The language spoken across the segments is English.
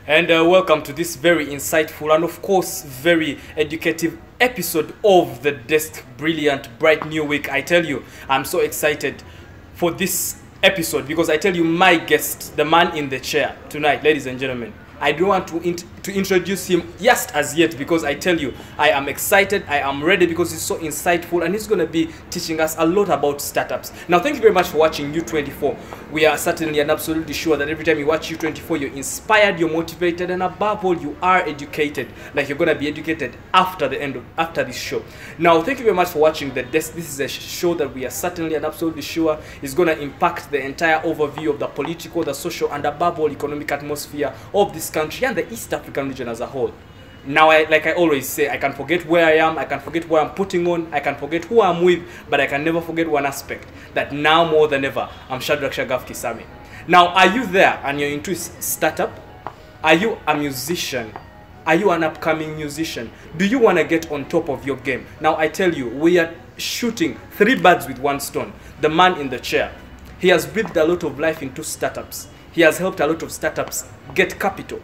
And welcome to this very insightful and of course very educative episode of the Desk. Brilliant, bright new week. I tell you, I'm so excited for this episode because I tell you my guest, the man in the chair tonight, ladies and gentlemen. I don't want to introduce him just as yet because I tell you, I am excited, I am ready because he's so insightful and he's going to be teaching us a lot about startups. Now, thank you very much for watching U24. We are certainly and absolutely sure that every time you watch U24, you're inspired, you're motivated, and above all, you are educated. Like you're going to be educated after this show. Now, thank you very much for watching The Desk. This is a show that we are certainly and absolutely sure is going to impact the entire overview of the political, the social, and above all, economic atmosphere of this country and the East African region as a whole. Now, like I always say, I can forget where I am, I can forget what I'm putting on, I can forget who I'm with, but I can never forget one aspect, that now more than ever, I'm Shadrach Shagaf Kisame. Now, are you there and you're into startup? Are you a musician? Are you an upcoming musician? Do you want to get on top of your game? Now, I tell you, we are shooting 3 birds with 1 stone. The man in the chair, he has breathed a lot of life into startups. He has helped a lot of startups get capital.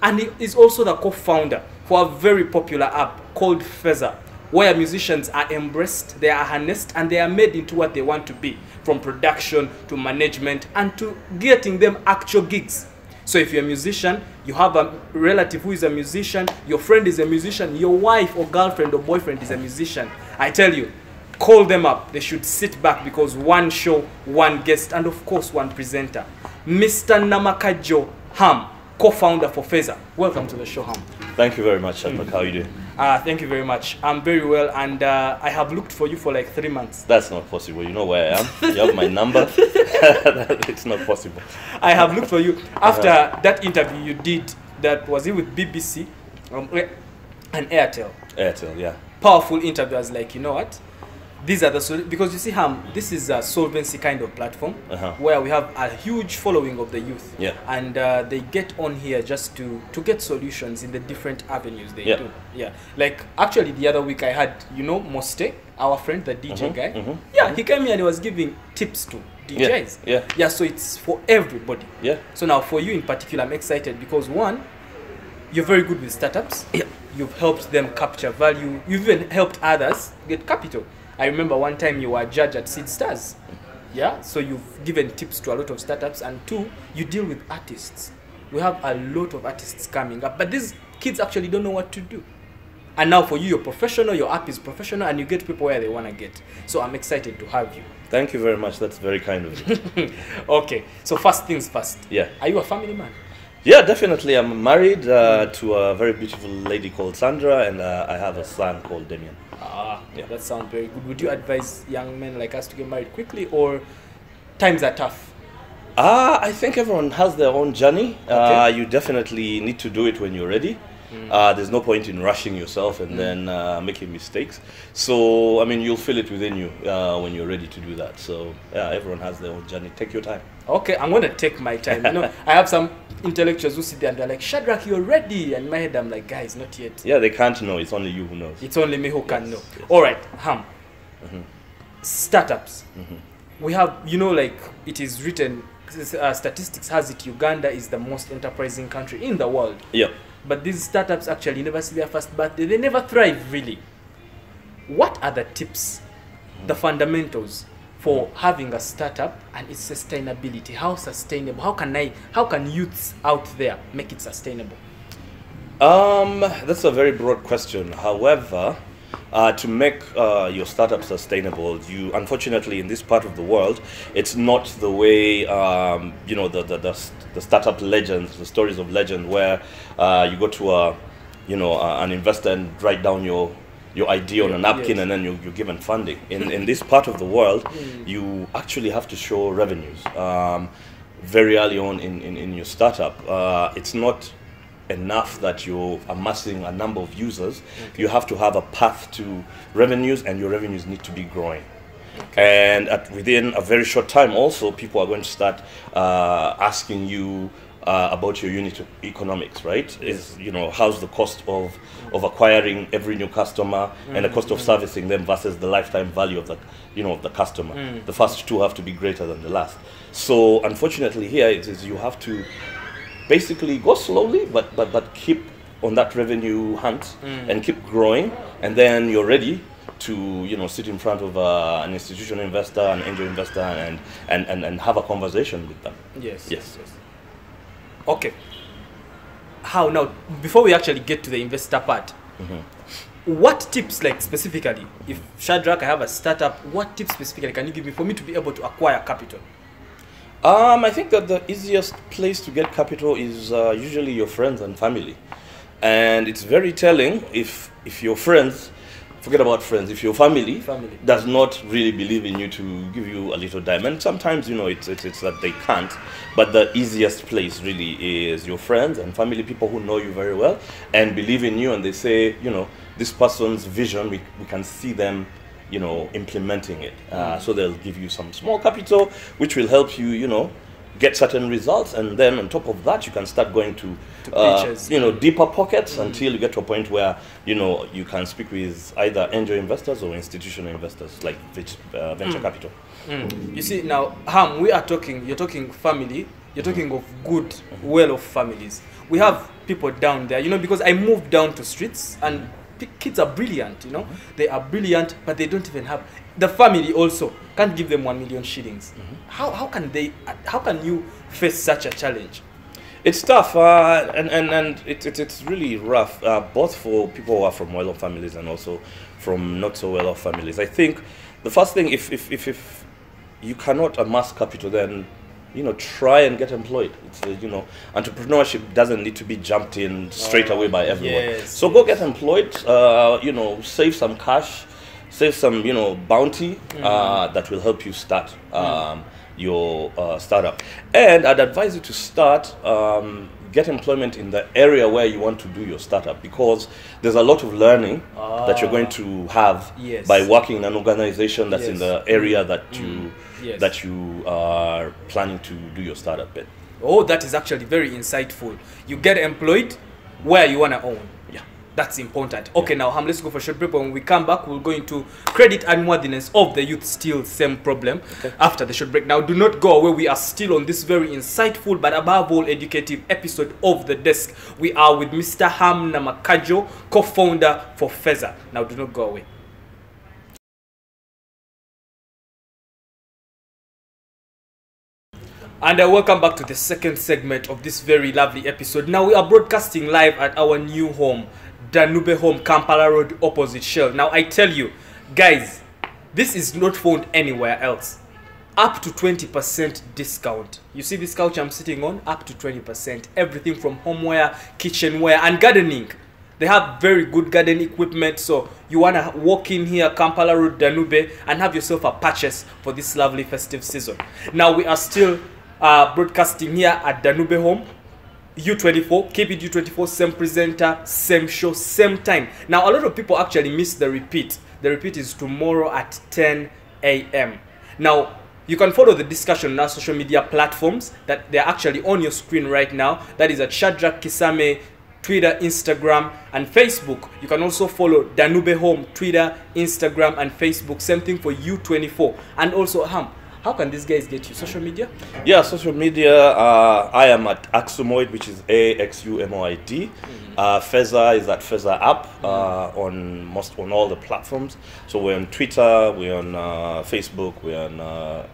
And he is also the co-founder for a very popular app called Feza, where musicians are embraced, they are harnessed, and they are made into what they want to be, from production to management and to getting them actual gigs. So if you're a musician, you have a relative who is a musician, your friend is a musician, your wife or girlfriend or boyfriend is a musician, I tell you, call them up. They should sit back because 1 show, 1 guest, and of course 1 presenter. Mr. Namakajo Ham, co-founder for Feza. Welcome to the show, Ham. Thank you very much, Shadrach. How are you doing? Thank you very much. I'm very well, and I have looked for you for like 3 months. That's not possible. You know where I am. You have my number. It's not possible. I have looked for you after that interview you did. That was it with BBC and Airtel. Airtel, yeah. Powerful interview. I was like, you know what? These are the because you see, Ham, this is a solvency kind of platform where we have a huge following of the youth, and they get on here just to get solutions in the different avenues they do. Yeah, like actually the other week I had, you know, Moste, our friend, the DJ guy. Yeah, he came here and he was giving tips to DJs. Yeah. So it's for everybody. Yeah. So now for you in particular, I'm excited because 1, you're very good with startups. Yeah. You've helped them capture value. You've even helped others get capital. I remember one time you were a judge at Seed Stars. Yeah, so you've given tips to a lot of startups. And 2, you deal with artists. We have a lot of artists coming up, but these kids actually don't know what to do. And now for you, you're professional, your app is professional, and you get people where they want to get. So I'm excited to have you. Thank you very much. That's very kind of you. Okay, so first things first. Yeah. Are you a family man? Yeah, definitely. I'm married to a very beautiful lady called Sandra, and I have a son called Damien. Yeah, that sounds very good. Would you advise young men like us to get married quickly, or times are tough? I think everyone has their own journey. You definitely need to do it when you're ready. There's no point in rushing yourself and then making mistakes. So, I mean, you'll feel it within you when you're ready to do that. So, yeah, everyone has their own journey. Take your time. Okay, I'm going to take my time. You know, I have some intellectuals who sit there and they're like, Shadrach, you're ready. And in my head, I'm like, guys, not yet. Yeah, they can't know. It's only you who knows. It's only me who can know. Yes. All right, Ham. Startups. We have, you know, like it is written, statistics has it, Uganda is the most enterprising country in the world. Yeah. But these startups actually never see their first birthday. They never thrive, really. What are the tips, the fundamentals for having a startup and its sustainability? How sustainable? How can youths out there make it sustainable? That's a very broad question. However, to make your startup sustainable, you unfortunately in this part of the world, it's not the way you know the startup legends, the stories of legend, where you go to an investor and write down your idea on a napkin and then you're given funding. In this part of the world, you actually have to show revenues very early on in your startup. It's not enough that you're amassing a number of users. You have to have a path to revenues, and your revenues need to be growing. And within a very short time also, people are going to start asking you about your unit economics, right? Is, you know, how's the cost of acquiring every new customer and the cost of servicing them versus the lifetime value of the, you know, of the customer. The first 2 have to be greater than the last. So unfortunately here it is, you have to basically go slowly, but keep on that revenue hunt and keep growing, and then you're ready to sit in front of an institutional investor, an angel investor, and have a conversation with them. Yes. Okay. How now? Before we actually get to the investor part, what tips, like specifically, if Shadrach, I have a startup, what tips specifically can you give me for me to be able to acquire capital? I think that the easiest place to get capital is usually your friends and family, and it's very telling if your friends, forget about friends, if your family does not really believe in you to give you a little dime. And sometimes it's that they can't, but the easiest place really is your friends and family, people who know you very well and believe in you, and they say, this person's vision, we can see them implementing it. So they'll give you some small capital which will help you get certain results, and then on top of that you can start going to pitches, deeper pockets until you get to a point where you can speak with either angel investors or institutional investors like venture capital. You see, now Ham, you're talking family, you're talking of good, well-off families. We have people down there, because I moved down to streets, and kids are brilliant, they are brilliant, but they don't even have, the family also can't give them 1 million shillings. How can you face such a challenge? It's tough, and it's really rough, both for people who are from well-off families and also from not so well-off families. I think the first thing, if you cannot amass capital, then try and get employed. It's entrepreneurship doesn't need to be jumped in straight away by everyone. So go get employed. Save some cash, save some bounty that will help you start your startup. And I'd advise you to start get employment in the area where you want to do your startup, because there's a lot of learning that you're going to have by working in an organization that's in the area that you are planning to do your startup in. Oh, that is actually very insightful. You get employed where you want to own. Yeah, that's important. Okay, now Ham, let's go for a short break. When we come back, we'll go into credit unworthiness of the youth, still same problem after the short break. Now, do not go away. We are still on this very insightful but above all educative episode of The Desk. We are with Mr. Ham Namakajo, co-founder for Feza. Now, do not go away. And welcome back to the second segment of this very lovely episode. Now we are broadcasting live at our new home, Danube Home, Kampala Road, opposite Shell. Now I tell you, guys, this is not found anywhere else. Up to 20% discount. You see this couch I'm sitting on? Up to 20%. Everything from homeware, kitchenware, and gardening. They have very good garden equipment, so you want to walk in here, Kampala Road, Danube, and have yourself a purchase for this lovely festive season. Now we are still broadcasting here at Danube Home, U24, KPD U24, same presenter, same show, same time. Now a lot of people actually miss the repeat. The repeat is tomorrow at 10 a.m. Now you can follow the discussion on our social media platforms that they're actually on your screen right now. That is at Shadrach Kisame, Twitter, Instagram, and Facebook. You can also follow Danube Home, Twitter, Instagram, and Facebook. Same thing for U24. And also Ham, how can these guys get you? Social media? Yeah, social media. I am at Axumoid, which is AXUMOID. Feza is at Feza app on all the platforms. So we're on Twitter, we're on Facebook, we're on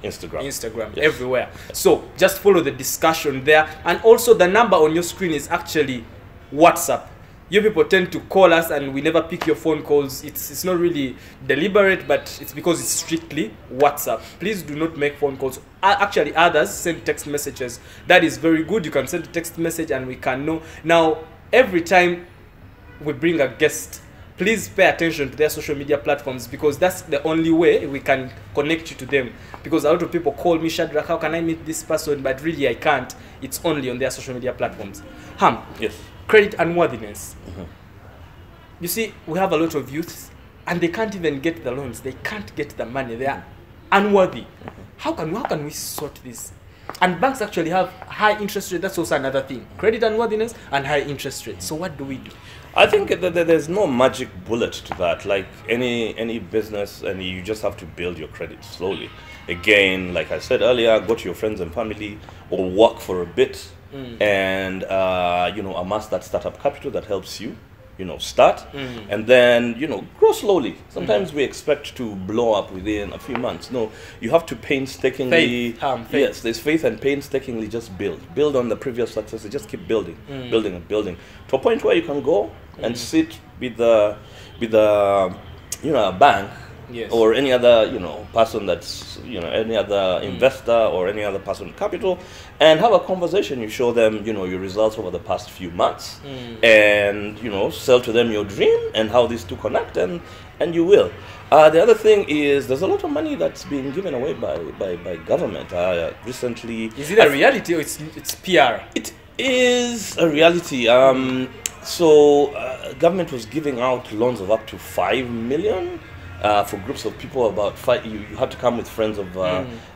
Instagram. Everywhere. So just follow the discussion there. And also the number on your screen is actually WhatsApp. You people tend to call us and we never pick your phone calls. It's not really deliberate, but it's because it's strictly WhatsApp. Please do not make phone calls. Actually, others send text messages. That is very good. You can send a text message and we can know. Now, every time we bring a guest, please pay attention to their social media platforms, because that's the only way we can connect you to them. Because a lot of people call me, Shadrach, how can I meet this person? But really, I can't. It's only on their social media platforms. Ham. Yes. Credit unworthiness. You see, we have a lot of youths and they can't even get the loans. They can't get the money. They are unworthy. How can we sort this? And banks actually have high interest rate. That's also another thing. Credit unworthiness and high interest rate. So what do we do? I think that there's no magic bullet to that. Like any business, and you just have to build your credit slowly. Again, like I said earlier, go to your friends and family or work for a bit and amass that startup capital that helps you start, and then grow slowly. Sometimes we expect to blow up within a few months. No, you have to painstakingly faith. Yes, there's faith, and painstakingly just build on the previous successes. Just keep building, building and building to a point where you can go and sit with a bank, yes, or any other person that's any other investor or any other person with capital, and have a conversation. You show them your results over the past few months, and sell to them your dream and how these two connect, and you will. The other thing is there's a lot of money that's being given away by government. Recently, is it a reality or it's PR? It is a reality. Government was giving out loans of up to 5 million. For groups of people, about 5, you have to come with friends of,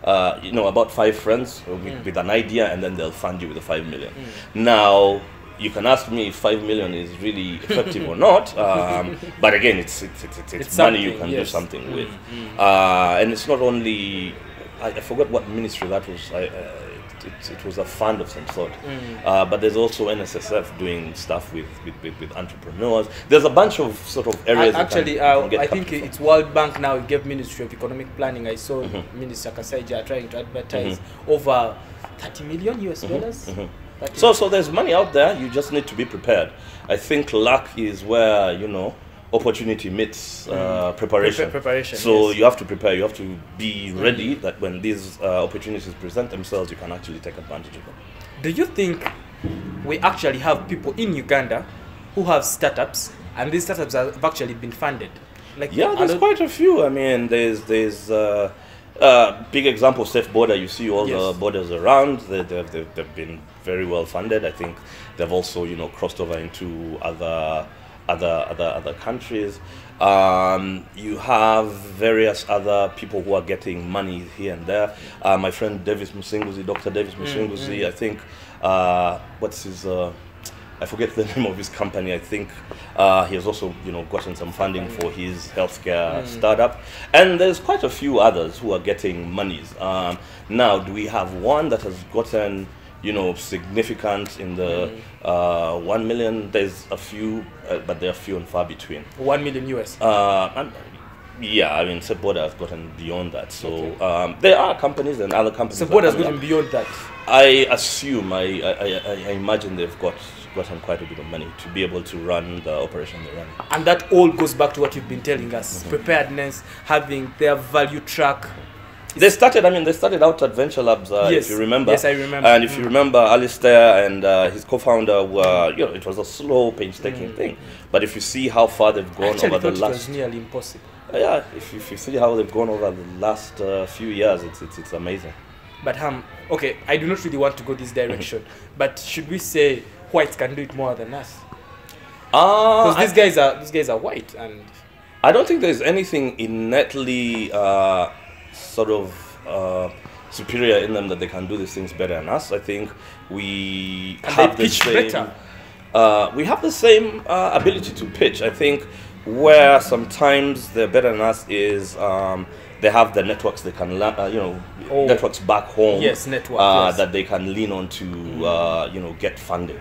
about 5 friends with an idea, and then they'll fund you with the 5 million. Now, you can ask me if 5 million is really effective or not, but again, it's money you can do something with. And it's not only, I forgot what ministry that was. It was a fund of some sort, but there's also NSSF doing stuff with entrepreneurs. There's a bunch of sort of areas. Actually, I think it's World Bank now. It gave Ministry of Economic Planning. I saw Minister Kasaija trying to advertise over 30 million US dollars. So there's money out there. You just need to be prepared. I think luck is where opportunity meets preparation. So yes, you have to prepare. You have to be ready that when these opportunities present themselves, you can actually take advantage of them. Do you think we actually have people in Uganda who have startups, and these startups have actually been funded? Yeah, there's quite a few. I mean, there's big example, Safe Border. You see all the borders around. They've been very well funded. I think they've also crossed over into other countries. You have various other people who are getting money here and there. My friend Davis Musinguzi, Dr. Davis Musinguzi, I think, what's his, I forget the name of his company. I think he has also, gotten some funding for his healthcare startup. And there's quite a few others who are getting monies. Now, do we have one that has gotten significant in the 1 million? There's a few, but they're few and far between. 1 million US. Yeah, I mean, Safe Border has gotten beyond that. So there are companies and other companies. Safe Border has gotten beyond that. I assume, I imagine they've gotten quite a bit of money to be able to run the operation they run. And that all goes back to what you've been telling us: preparedness, having their value track. They started out at Venture Labs, if you remember. Yes, I remember. And if you remember, Alistair and his co-founder were, it was a slow, painstaking thing. But if you see how far they've gone over the last... it was nearly impossible. Yeah, if you see how they've gone over the last few years, it's amazing. But okay, I do not really want to go this direction. But should we say whites can do it more than us? Because these guys are white, and I don't think there's anything innately sort of superior in them that they can do these things better than us. I think we have the same. We have the same ability to pitch. I think where sometimes they're better than us is they have the networks they can networks back home. Yes, network that they can lean on to get funding.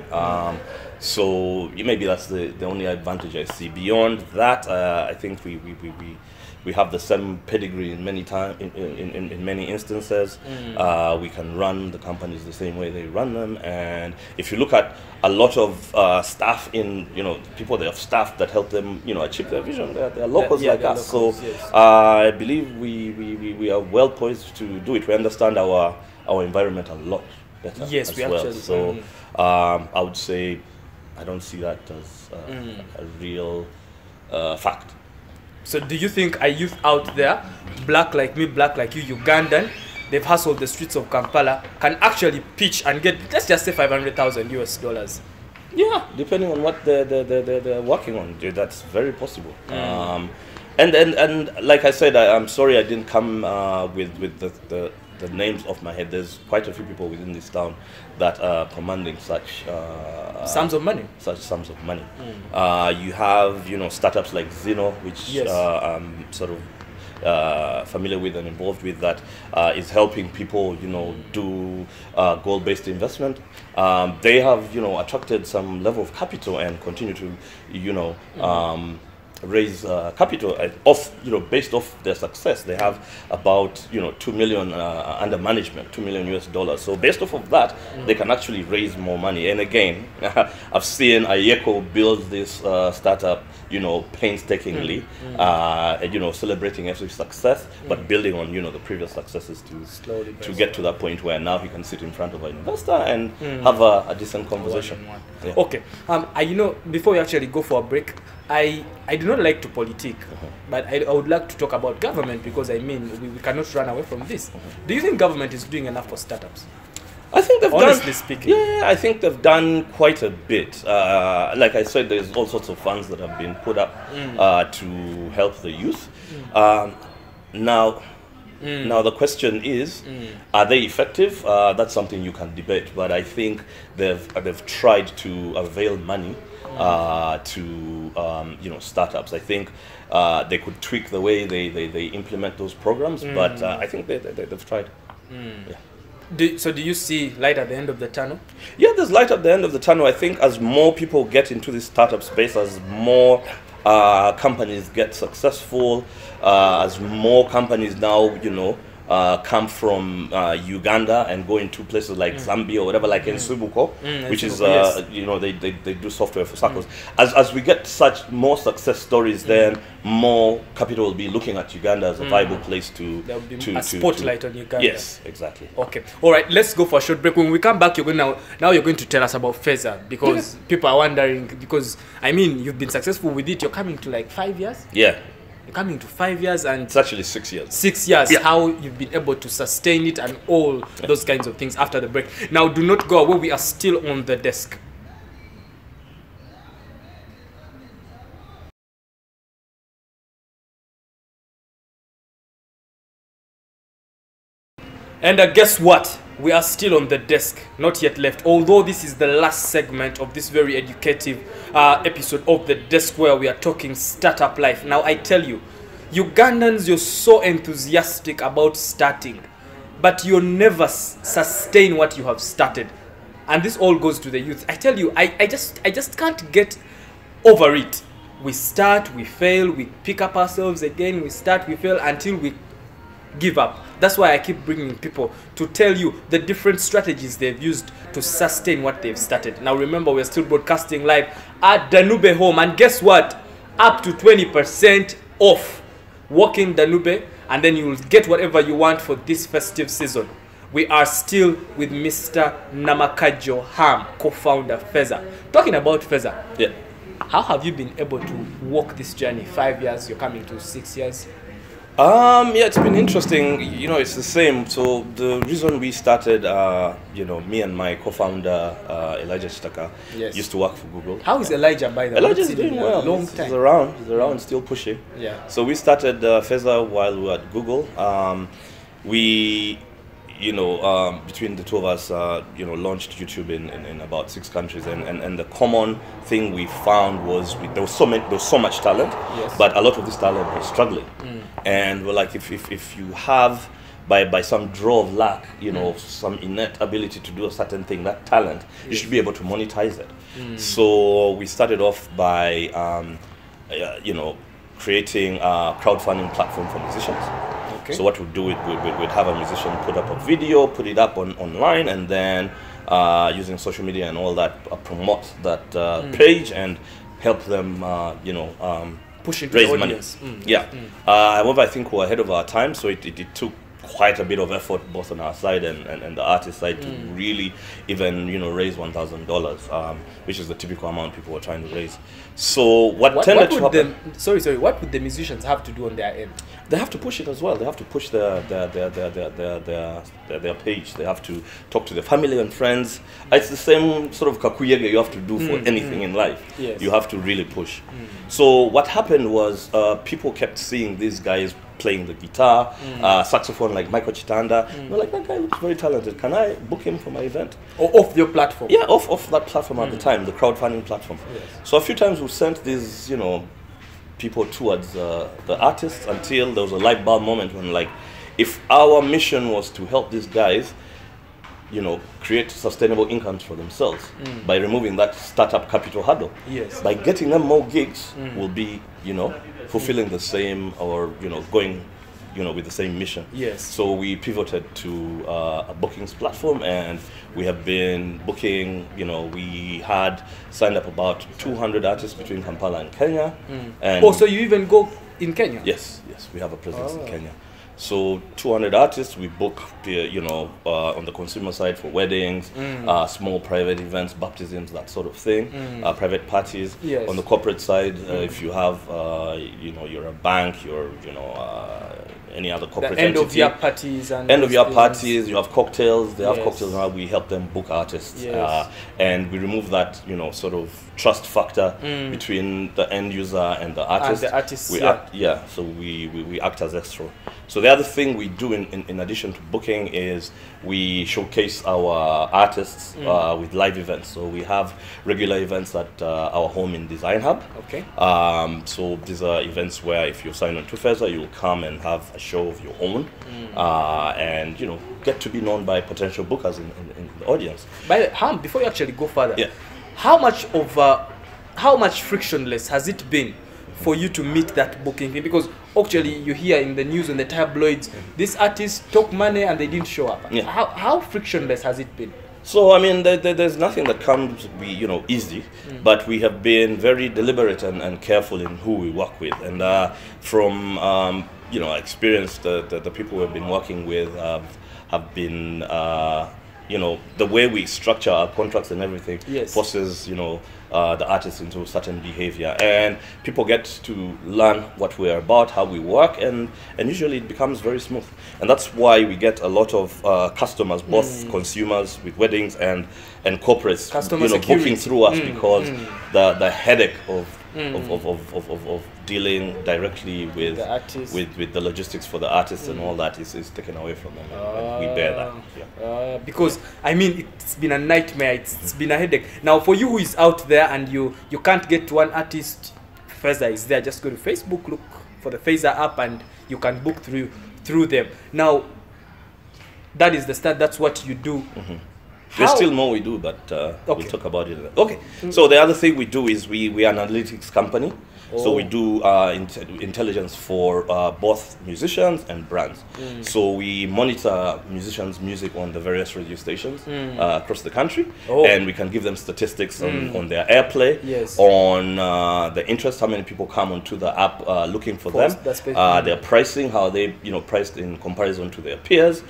So maybe that's the only advantage I see. Beyond that, I think we have the same pedigree in many in many instances. We can run the companies the same way they run them, and if you look at a lot of staff in people they have staff that help them achieve their vision, they're locals like us. Locals, so yes. I believe we are well poised to do it. We understand our environment a lot better. Yes, as we well. actually. So I would say I don't see that as a real fact. So do you think a youth out there, black like me, black like you, Ugandan, they've hustled the streets of Kampala, can actually pitch and get, let's just say $500,000 US? Yeah, depending on what they're working on, that's very possible. And like I said, I'm sorry I didn't come with the names off my head. There's quite a few people within this town that are commanding such sums of money. You have startups like Zeno, which sort of familiar with and involved with that is helping people, you know, do goal-based investment. They have, you know, attracted some level of capital and continue to, you know, raise capital off, you know, based off their success. They have about, you know, 2 million under management, $2 million US. So based off of that, they can actually raise more money. And again, I've seen Ayeko build this startup, you know, painstakingly, you know, celebrating every success, but building on, you know, the previous successes to get to that point where now he can sit in front of an investor and have a decent conversation. Yeah. Okay. You know, before we actually go for a break, I do not like to politic, but I would like to talk about government, because I mean we cannot run away from this. Do you think government is doing enough for startups? I think they've honestly speaking. Yeah, I think they've done quite a bit. Like I said, there's all sorts of funds that have been put up to help the youth. Now the question is, are they effective? That's something you can debate, but I think they've tried to avail money to you know, startups. I think they could tweak the way they implement those programs, but I think they've tried. Yeah. So do you see light at the end of the tunnel? Yeah, there's light at the end of the tunnel. I think as more people get into this startup space, as more companies get successful, as more companies now, you know, come from Uganda and go into places like Zambia or whatever, like in Subuko, which is, yes, you know, they do software for circles. As we get such more success stories, then more capital will be looking at Uganda as a viable place to... There will be a spotlight on Uganda. Yes, exactly. Okay. All right, let's go for a short break. When we come back, you're going now you're going to tell us about Feza, because people are wondering, because, I mean, you've been successful with it. You're coming to like 5 years? Yeah. You're coming to 5 years, and it's actually 6 years. 6 years. Yeah. How you've been able to sustain it and all those kinds of things after the break. Now, do not go away. We are still on the desk. And guess what? We are still on the desk, not yet left. Although this is the last segment of this very educative episode of the desk, where we are talking startup life. Now, I tell you, Ugandans, you're so enthusiastic about starting, but you'll never sustain what you have started. And this all goes to the youth. I tell you, I just can't get over it. We start, we fail, we pick up ourselves again, we start, we fail, until we give up. That's why I keep bringing people to tell you the different strategies they've used to sustain what they've started. Now remember, we're still broadcasting live at Danube Home, and guess what? Up to 20% off. Walk in Danube, and then you'll get whatever you want for this festive season. We are still with Mr. Namakajo Ham, co-founder Feza. Talking about Feza, yeah, how have you been able to walk this journey? 5 years, you're coming to 6 years. Yeah, it's been interesting. You know, it's the same. So the reason we started, you know, me and my co-founder Elijah Chitaka used to work for Google. How is Elijah, by the way? Elijah's doing well. Long time. He's around, still pushing. Yeah. So we started Feza while we were at Google. We, you know, between the two of us, you know, launched YouTube in about 6 countries, and the common thing we found was there was so much talent, but a lot of this talent was struggling. And we're like, if you have, by some draw of luck, you know, some innate ability to do a certain thing, that talent, you should be able to monetize it. So we started off by, you know, creating a crowdfunding platform for musicians. Okay. So what we'd do, we'd have a musician put up a video, put it up online, and then using social media and all that, promote that page and help them, you know, push into raise the money. audience. However, I think we're ahead of our time, so it took quite a bit of effort both on our side and the artist side to really even, you know, raise $1,000, which is the typical amount people were trying to raise. So what tended to happen? What would the musicians have to do on their end? They have to push it as well. They have to push their page. They have to talk to their family and friends. It's the same sort of kakuyege you have to do for anything in life. Yes. You have to really push. So what happened was people kept seeing these guys playing the guitar, saxophone, like Michael Chitanda. They're like, that guy looks very talented. Can I book him for my event? Or off your platform? Yeah, off that platform at the time, the crowdfunding platform. Yes. So a few times we sent these, you know, people towards the artists until there was a light bulb moment when, like, if our mission was to help these guys, you know, create sustainable incomes for themselves by removing that startup capital hurdle. Yes. By getting them more gigs, will be, you know, fulfilling the same, or, you know, going, you know, with the same mission. Yes. So we pivoted to a bookings platform, and we have been booking, you know, we had signed up about 200 artists between Kampala and Kenya. And Oh, so you even go in Kenya? yes, we have a presence in Kenya. So 200 artists we book, you know, on the consumer side for weddings, small private events, baptisms, that sort of thing, private parties. Yes. On the corporate side, if you have, you know, you're a bank, you're, you know, any other corporate The end of entity. year parties and End of year those things. parties, you have cocktails, they have Yes. cocktails now, we help them book artists. Yes. And we remove that, you know, sort of trust factor between the end user and the artist. the artist, we yeah. act, so we act as extra. So the other thing we do in addition to booking is we showcase our artists with live events. So we have regular events at our home in Design Hub. Okay. So these are events where if you sign on to Feza, you'll come and have a show of your own, and, you know, get to be known by potential bookers in the audience. By the, before you actually go further, Yeah. how much frictionless has it been for you to meet that booking thing? Because actually you hear in the news and the tabloids, these artists took money and they didn't show up. Yeah. How frictionless has it been? So I mean, there's nothing that comes, you know, easy, but we have been very deliberate and careful in who we work with, and from you know, experience, the people we've been working with have been, you know, the way we structure our contracts and everything Yes. forces, you know, the artists into certain behavior, and people get to learn what we're about, how we work, and usually it becomes very smooth. And that's why we get a lot of customers, both consumers with weddings and corporates, Customer you know, security. booking through us, because the headache of dealing directly with The artists. with the logistics for the artists and all that is taken away from them, and we bear that. Yeah. Because I mean, it's been a nightmare. It's been a headache. Now, for you who is out there and you can't get to one artist, Feza is there. Just go to Facebook, look for the Feza app, and you can book through them. Now, that is the start. That's what you do. There's How- still more we do, but we'll Okay. talk about it. Okay. So the other thing we do is we are an analytics company. So we do intelligence for both musicians and brands. So we monitor musicians' music on the various radio stations across the country, and we can give them statistics on their airplay, Yes. on the interest, how many people come onto the app looking for them, that's basically- their pricing, how they, you know, priced in comparison to their peers,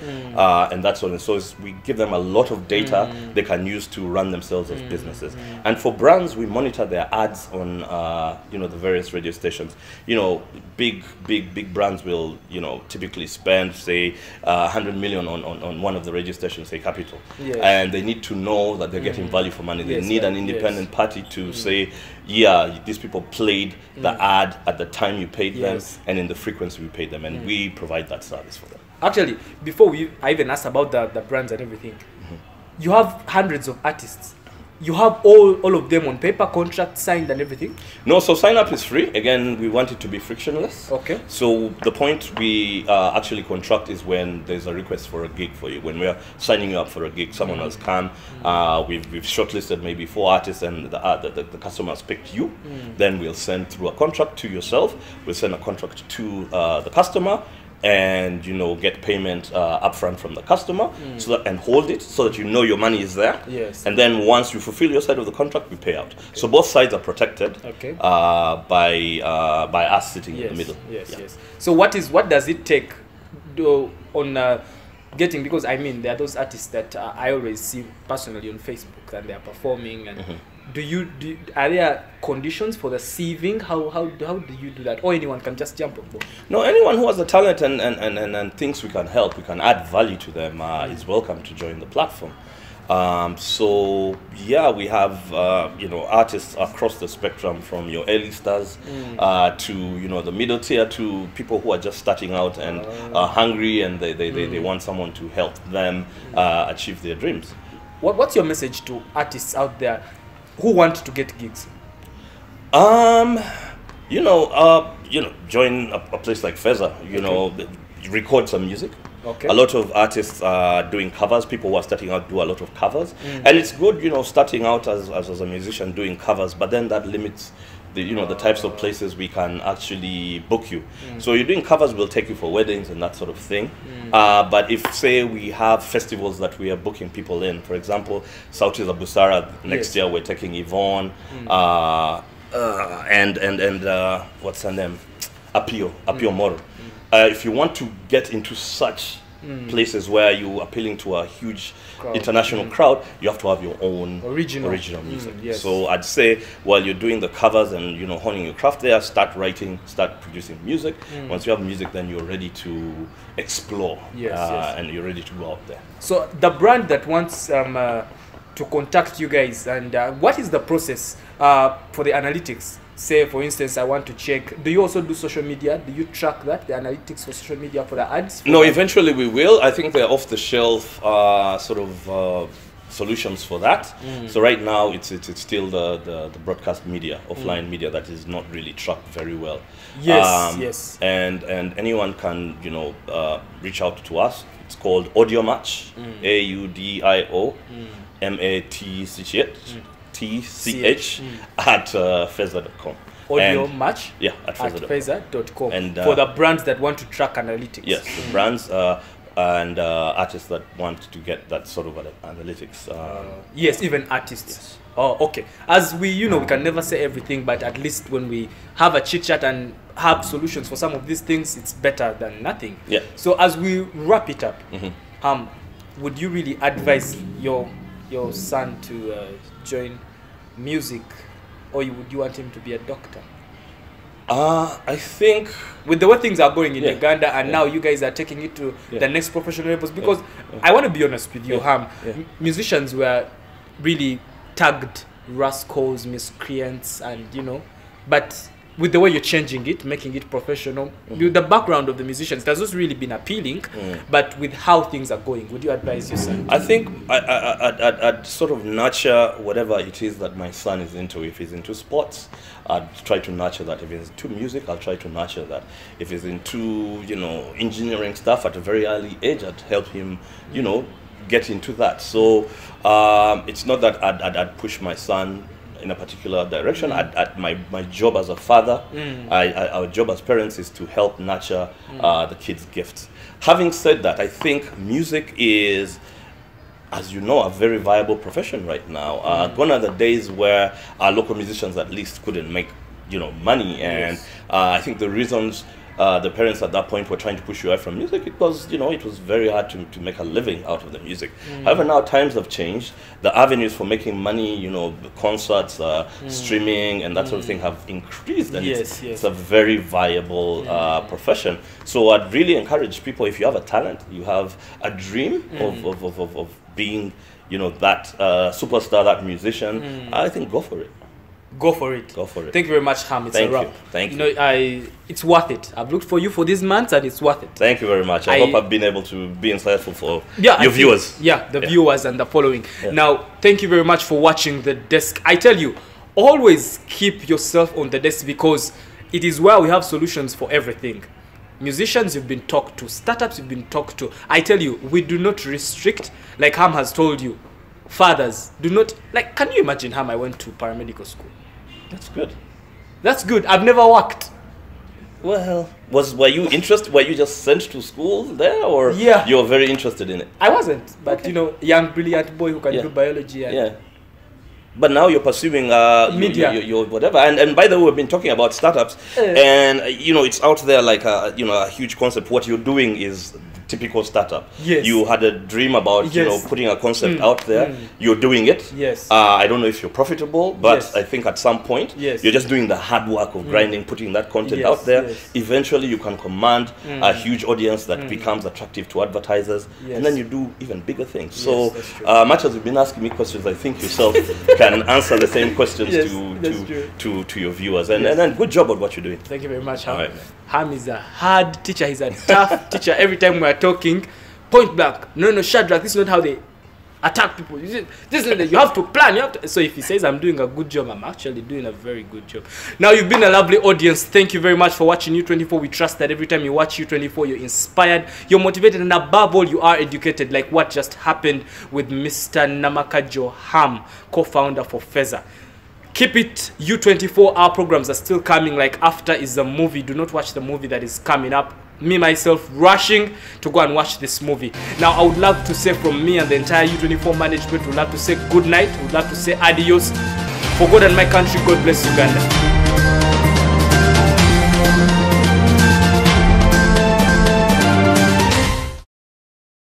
and that's on. So we give them a lot of data they can use to run themselves as businesses. And for brands, we monitor their ads on, you know, the various radio stations. You know, big brands will, you know, typically spend, say, 100 million on one of the radio stations, say Capital, Yes. and they need to know that they're getting value for money. They Yes, need an yes. independent party to say, yeah, these people played the ad at the time you paid Yes. them and in the frequency we paid them, and we provide that service for them. Actually, before I even asked about the brands and everything, you have hundreds of artists. You have all of them on paper, contract signed and everything? No, so sign up is free. Again, we want it to be frictionless. Okay. So the point we actually contract is when there's a request for a gig for you. When we are signing you up for a gig, someone has come, we've shortlisted maybe 4 artists, and the customer has picked you. Then we'll send through a contract to yourself. We'll send a contract to the customer, and, you know, get payment upfront from the customer, so that, and hold it so that you know your money is there. Yes. And then once you fulfill your side of the contract, we pay out. So both sides are protected. Okay. By us sitting in the middle. Yes, Yeah. yes. So what does it take on getting, because I mean there are those artists that I always see personally on Facebook and they are performing, and are there conditions for the sieving? How do you do that, or anyone can just jump on board? No, anyone who has the talent and thinks we can help, we can add value to them, is welcome to join the platform. So yeah, we have you know, artists across the spectrum, from your A-listers to, you know, the middle tier, to people who are just starting out and are hungry, and they want someone to help them achieve their dreams. What's your message to artists out there who want to get gigs? Join a place like Feza. Record some music. Okay. A lot of artists are doing covers. People who are starting out do a lot of covers, and it's good, starting out as a musician doing covers. But then that limits the types of places we can actually book you. So you're doing covers, we'll take you for weddings and that sort of thing. But if, say, we have festivals that we are booking people in, for example, Sauti za Busara, next year we're taking Yvonne, and what's her name? Apio Moro. If you want to get into such places where you're appealing to a huge international crowd, you have to have your own original music. Yes. So I'd say while you're doing the covers and honing your craft there, start writing, start producing music. Once you have music, then you're ready to explore. And you're ready to go out there. So the brand that wants to contact you guys, and what is the process for the analytics? Say, for instance, I want to check. Do you also do social media? Do you track that, the analytics for social media for the ads? No, eventually we will. I think they're off-the-shelf solutions for that. So right now it's still the broadcast media, offline media, that is not really tracked very well. Yes. And anyone can reach out to us. It's called Audio Match, AUDIO MATCH at Feza.com. Audio Match at Feza.com. And for the brands that want to track analytics. Yes, the brands and artists that want to get that sort of analytics. Yes, even artists. Yes. Oh, okay. As we can never say everything, but at least when we have a chit chat and have solutions for some of these things, it's better than nothing. Yeah. So as we wrap it up, would you really advise your son to join music, or would you want him to be a doctor? I think with the way things are going in Uganda, and now you guys are taking it to the next professional levels, because I want to be honest with you, musicians were really tagged rascals, miscreants, and but with the way you're changing it, making it professional, the background of the musicians has also really been appealing, but with how things are going, would you advise your son? I think I'd sort of nurture whatever it is that my son is into. If he's into sports, I'd try to nurture that. If he's into music, I'll try to nurture that. If he's into, engineering stuff at a very early age, I'd help him, get into that. So it's not that I'd push my son in a particular direction. My job as a father, our job as parents is to help nurture the kids' gifts. Having said that, I think music is, as you know, a very viable profession right now. Gone are the days where our local musicians at least couldn't make money, and I think the reasons the parents at that point were trying to push you away from music, it was very hard to make a living out of the music. However, now times have changed. The avenues for making money, concerts, streaming, and that sort of thing have increased, and it's a very viable profession. So I'd really encourage people, if you have a talent, you have a dream of being, that superstar, that musician, I think go for it. Go for it. Go for it. Thank you very much, Ham. It's a wrap. Thank you. It's worth it. I've looked for you for these months, and it's worth it. Thank you very much. I hope I've been able to be insightful for your viewers. The viewers and the following. Now, thank you very much for watching The Desk. I tell you, always keep yourself on the desk, because it is where we have solutions for everything. Musicians, you've been talked to. Startups, you've been talked to. I tell you, we do not restrict, like Ham has told you. Fathers, do not, can you imagine how I went to paramedical school? That's good. That's good. I've never worked. Well, were you interested? Were you just sent to school there, or you were very interested in it? I wasn't, but young brilliant boy who can do biology. And But now you're pursuing media, your whatever. And by the way, we've been talking about startups, and it's out there like a huge concept. What you're doing is typical startup. Yes. You had a dream about putting a concept out there. You're doing it. Yes. I don't know if you're profitable, but I think at some point you're just doing the hard work of grinding, putting that content out there. Eventually you can command a huge audience that becomes attractive to advertisers, and then you do even bigger things. So much as you've been asking me questions, I think yourself can answer the same questions to your viewers. And then good job on what you're doing. Thank you very much, Ham. Ham is a hard teacher. He's a tough teacher. Every time we're talking, point blank. No, Shadrach, this is not how they... attack people. You have to plan. So if he says I'm doing a good job, I'm actually doing a very good job. Now, you've been a lovely audience. Thank you very much for watching U24. We trust that every time you watch U24, you're inspired, you're motivated, and above all, you are educated, like what just happened with Mr. Namaka Ham, co-founder for Feza. Keep it U24. Our programs are still coming. Like After is a movie. Do not watch the movie that is coming up. Me myself rushing to go and watch this movie. Now, I would love to say from me and the entire U24 management, would love to say good night, would love to say adios. For God and my country, God bless Uganda.